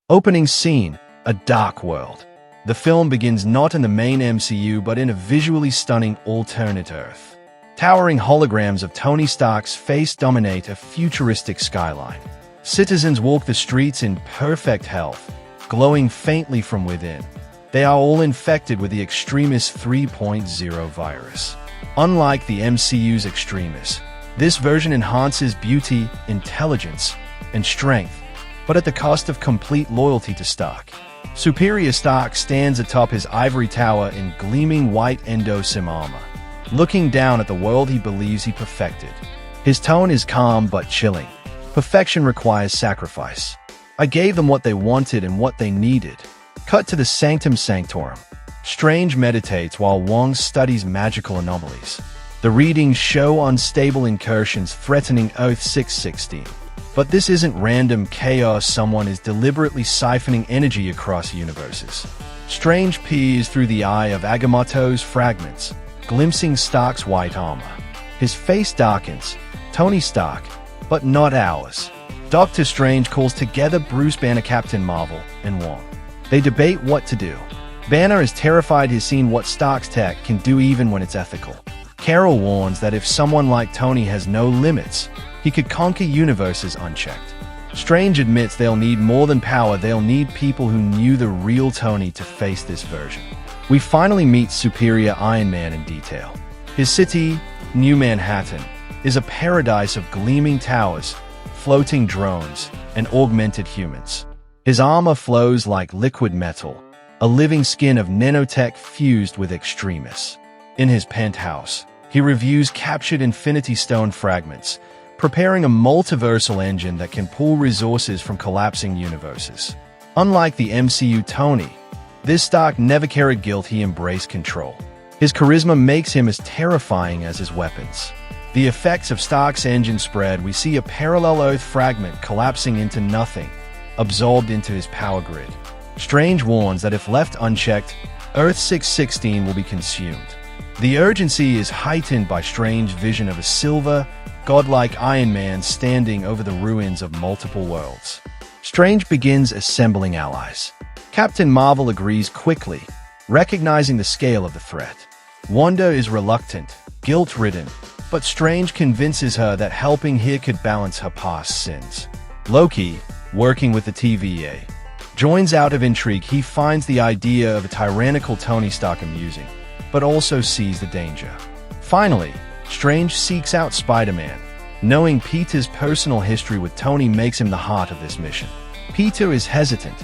Opening scene, a dark world. The film begins not in the main MCU but in a visually stunning alternate Earth. Towering holograms of Tony Stark's face dominate a futuristic skyline. Citizens walk the streets in perfect health, glowing faintly from within. They are all infected with the Extremis 3.0 virus. Unlike the MCU's Extremis, this version enhances beauty, intelligence, and strength, but at the cost of complete loyalty to Stark. Superior Stark stands atop his ivory tower in gleaming white Endo-Sym Armor, looking down at the world he believes he perfected. His tone is calm but chilling. Perfection requires sacrifice. I gave them what they wanted and what they needed. Cut to the Sanctum Sanctorum. Strange meditates while Wong studies magical anomalies. The readings show unstable incursions threatening Earth 616. But this isn't random chaos. Someone is deliberately siphoning energy across universes. Strange peers through the eye of Agamotto's fragments, glimpsing Stark's white armor. His face darkens. Tony Stark, but not ours. Doctor Strange calls together Bruce Banner, Captain Marvel, and Wong. They debate what to do. Banner is terrified he's seen what Stark's tech can do even when it's ethical. Carol warns that if someone like Tony has no limits, he could conquer universes unchecked. Strange admits they'll need more than power, they'll need people who knew the real Tony to face this version. We finally meet Superior Iron Man in detail. His city, New Manhattan, is a paradise of gleaming towers, floating drones, and augmented humans. His armor flows like liquid metal, a living skin of nanotech fused with Extremis. In his penthouse, he reviews captured Infinity Stone fragments, preparing a multiversal engine that can pull resources from collapsing universes. Unlike the MCU Tony, this Stark never carried guilt, he embraced control. His charisma makes him as terrifying as his weapons. The effects of Stark's engine spread. We see a parallel Earth fragment collapsing into nothing, absorbed into his power grid. Strange warns that if left unchecked, Earth 616 will be consumed. The urgency is heightened by Strange's vision of a silver, godlike Iron Man standing over the ruins of multiple worlds. Strange begins assembling allies. Captain Marvel agrees quickly, recognizing the scale of the threat. Wanda is reluctant, guilt-ridden, but Strange convinces her that helping here could balance her past sins. Loki, working with the TVA, joins out of intrigue. He finds the idea of a tyrannical Tony Stark amusing, but also sees the danger. Finally, Strange seeks out Spider-Man. Knowing Peter's personal history with Tony makes him the heart of this mission. Peter is hesitant.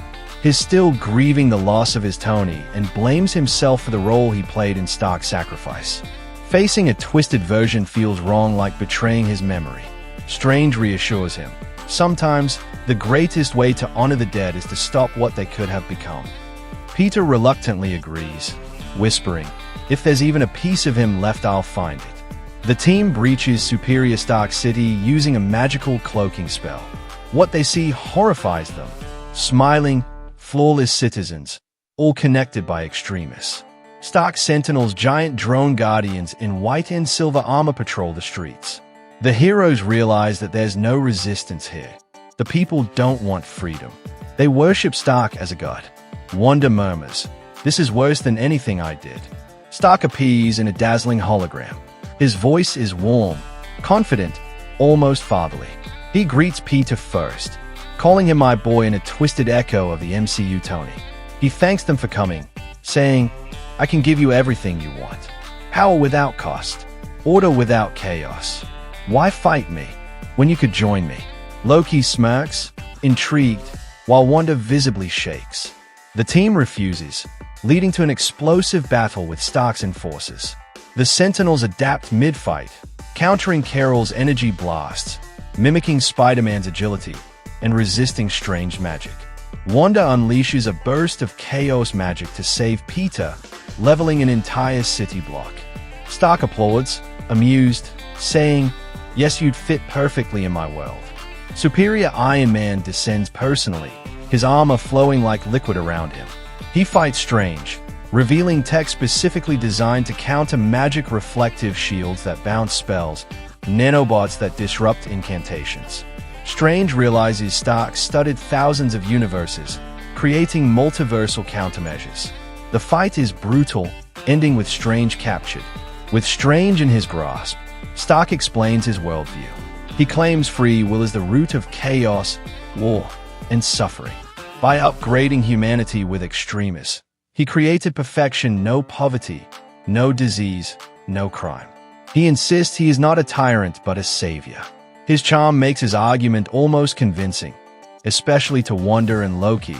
He's still grieving the loss of his Tony and blames himself for the role he played in Stark's sacrifice. Facing a twisted version feels wrong, like betraying his memory. Strange reassures him. Sometimes, the greatest way to honor the dead is to stop what they could have become. Peter reluctantly agrees, whispering, "If there's even a piece of him left, I'll find it." The team breaches Superior Stark City using a magical cloaking spell. What they see horrifies them. Smiling, flawless citizens, all connected by Extremis. Stark Sentinels, giant drone guardians in white and silver armor, patrol the streets. The heroes realize that there's no resistance here. The people don't want freedom. They worship Stark as a god. Wanda murmurs, "This is worse than anything I did." Stark appears in a dazzling hologram. His voice is warm, confident, almost fatherly. He greets Peter first, calling him my boy in a twisted echo of the MCU Tony. He thanks them for coming, saying, "I can give you everything you want. Power without cost. Order without chaos. Why fight me when you could join me?" Loki smirks, intrigued, while Wanda visibly shakes. The team refuses, leading to an explosive battle with Stark's enforcers. The Sentinels adapt mid-fight, countering Carol's energy blasts, mimicking Spider-Man's agility, and resisting Strange magic. Wanda unleashes a burst of chaos magic to save Peter, leveling an entire city block. Stark applauds, amused, saying, "Yes, you'd fit perfectly in my world." Superior Iron Man descends personally, his armor flowing like liquid around him. He fights Strange, revealing tech specifically designed to counter magic, reflective shields that bounce spells, nanobots that disrupt incantations. Strange realizes Stark studied thousands of universes, creating multiversal countermeasures. The fight is brutal, ending with Strange captured. With Strange in his grasp, Stark explains his worldview. He claims free will is the root of chaos, war, and suffering. By upgrading humanity with extremis, he created perfection, no poverty, no disease, no crime. He insists he is not a tyrant but a savior. His charm makes his argument almost convincing, especially to Wanda and Loki,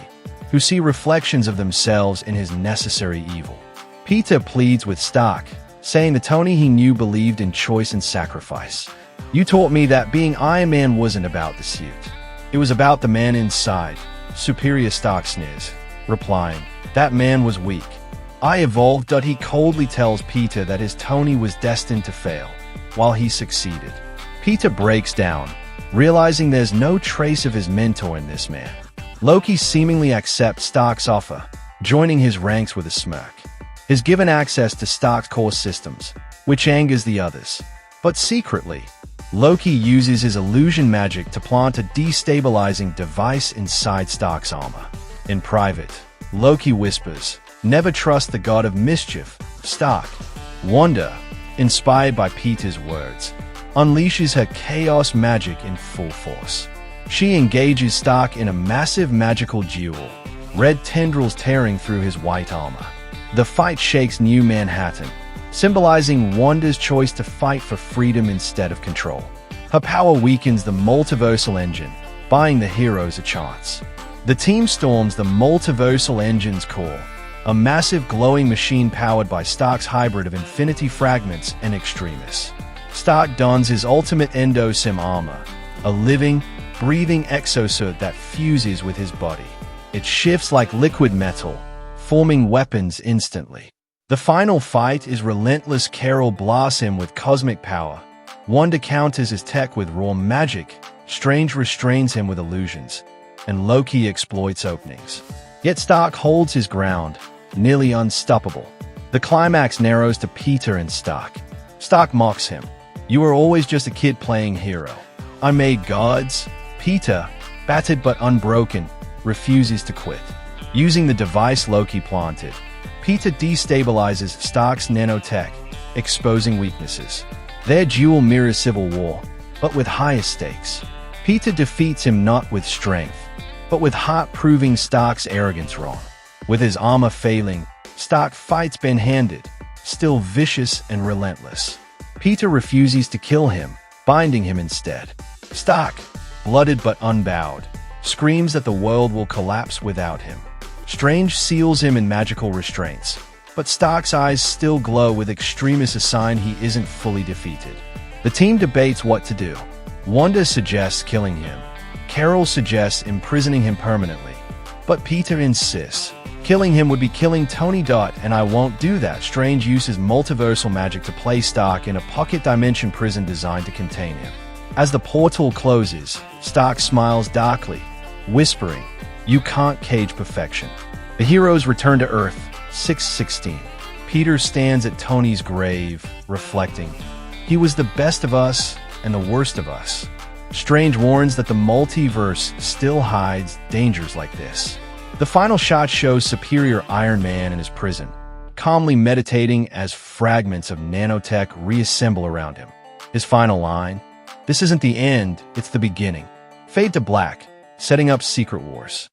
who see reflections of themselves in his necessary evil. Peter pleads with Stark, saying the Tony he knew believed in choice and sacrifice. "You taught me that being Iron Man wasn't about the suit. It was about the man inside," Superior Stark sneers, replying, "That man was weak. I evolved." He coldly tells Peter that his Tony was destined to fail, while he succeeded. Peter breaks down, realizing there's no trace of his mentor in this man. Loki seemingly accepts Stark's offer, joining his ranks with a smirk. He's given access to Stark's core systems, which angers the others. But secretly, Loki uses his illusion magic to plant a destabilizing device inside Stark's armor. In private, Loki whispers, "Never trust the god of mischief, Stark." Wanda, inspired by Peter's words, unleashes her chaos magic in full force. She engages Stark in a massive magical duel, red tendrils tearing through his white armor. The fight shakes New Manhattan, symbolizing Wanda's choice to fight for freedom instead of control. Her power weakens the multiversal engine, buying the heroes a chance. The team storms the multiversal engine's core, a massive glowing machine powered by Stark's hybrid of infinity fragments and extremis. Stark dons his ultimate Endo-Sym Armor, a living, breathing exosuit that fuses with his body. It shifts like liquid metal, forming weapons instantly. The final fight is relentless. Carol blasts him with cosmic power. Wanda counters his tech with raw magic. Strange restrains him with illusions, and Loki exploits openings. Yet Stark holds his ground, nearly unstoppable. The climax narrows to Peter and Stark. Stark mocks him. "You were always just a kid playing hero. I made gods." Peter, battered but unbroken, refuses to quit. Using the device Loki planted, Peter destabilizes Stark's nanotech, exposing weaknesses. Their duel mirrors Civil War, but with higher stakes. Peter defeats him not with strength, but with heart, proving Stark's arrogance wrong. With his armor failing, Stark fights bare-handed, still vicious and relentless. Peter refuses to kill him, binding him instead. Stark, blooded but unbowed, screams that the world will collapse without him. Strange seals him in magical restraints, but Stark's eyes still glow with extremis, a sign he isn't fully defeated. The team debates what to do. Wanda suggests killing him. Carol suggests imprisoning him permanently. But Peter insists. Killing him would be killing Tony. And I won't do that. Strange uses multiversal magic to place Stark in a pocket dimension prison designed to contain him. As the portal closes, Stark smiles darkly, whispering, "You can't cage perfection." The heroes return to Earth, 616. Peter stands at Tony's grave, reflecting, "He was the best of us and the worst of us." Strange warns that the multiverse still hides dangers like this. The final shot shows Superior Iron Man in his prison, calmly meditating as fragments of nanotech reassemble around him. His final line, "This isn't the end, it's the beginning." Fade to black, setting up Secret Wars.